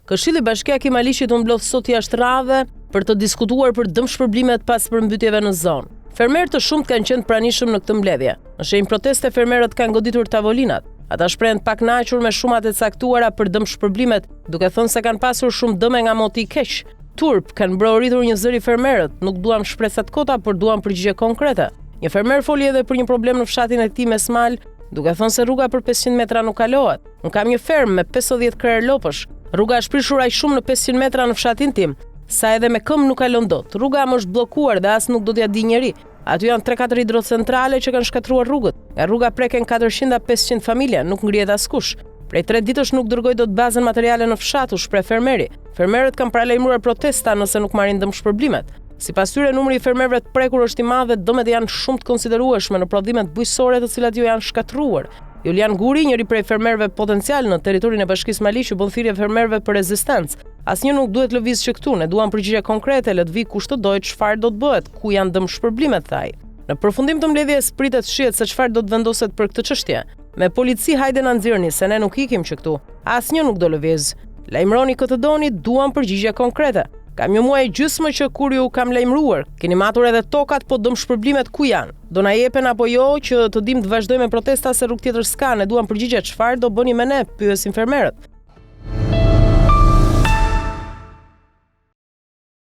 Këshilli Bashkiak i Malishit u mblodh sot jashtë radhe për të diskutuar për dëmshpërblimet pas përmbytjeve në zonë. Fermerë të shumt kanë qenë pranishëm në këtë mbledhje. Në shenjë proteste fermerët kanë goditur tavolinat. Ata shprehen të pakënaqur me shumat e caktuara për dëmshpërblimet, duke thënë se kanë pasur shumë dëme nga moti i keq. Turp kanë mbrojtur një zëri fermerët, nuk duam shpresat kota, por duam përgjigje konkrete. Një fermer foli edhe për një problem në fshatin e tij Mesmal, duke thënë se rruga për 500 metra nuk kalohet. Unë kam një fermë me 50 krerë lopësh. Rruga është prishur aq shumë në 500 metra në fshatin tim, sa edhe me këmbë nuk kalon dot. Rruga më është bllokuar dhe as nuk do t'ja di njeri. Aty janë 3-4 hidrocentrale që kanë shkatruar rrugët. Nga rruga preken 400-500 familje, nuk ngrihet askush. Prej 3 ditësh nuk dërgoj dot bazën materiale në fshat, u shpreh fermeri. Fermerët kanë paralajmëruar protesta nëse nuk marrin dëmshpërblimet. Sipas tyre, numri i fermerëve të prekur është i madh dhe dëmet janë shumë të konsiderueshme në prodhimet bujqësore të cilat jo janë shkatruar. Julian Guri, njëri prej fermerëve potencial në territorin e Bashkisë Malish, bën thirrje fermerëve për rezistencë. Asnjë nuk duhet lëviz që këtu, ne duam përgjigje konkrete, le të vi kush të dojë, çfarë do të bëhet, ku janë dëmshpërblimet, thaj. Në përfundim të mbledhjes pritet shihet se çfarë do të vendoset për këtë çështje. Me polici hajde na nxirrni se ne nuk ikim që këtu. Asnjë nuk do lëviz. Lajmëroni këtë doni, duam përgjigje konkrete. Kam një muaj gjysmë që kur ju kam lajmëruar, keni matur edhe tokat, po dëmshpërblimet ku janë? Do na jepen apo jo që të dim të vazhdojmë me protesta se rrugë tjetër s'ka, ne duam përgjigje, çfarë do bëni me ne, pyesin fermerët.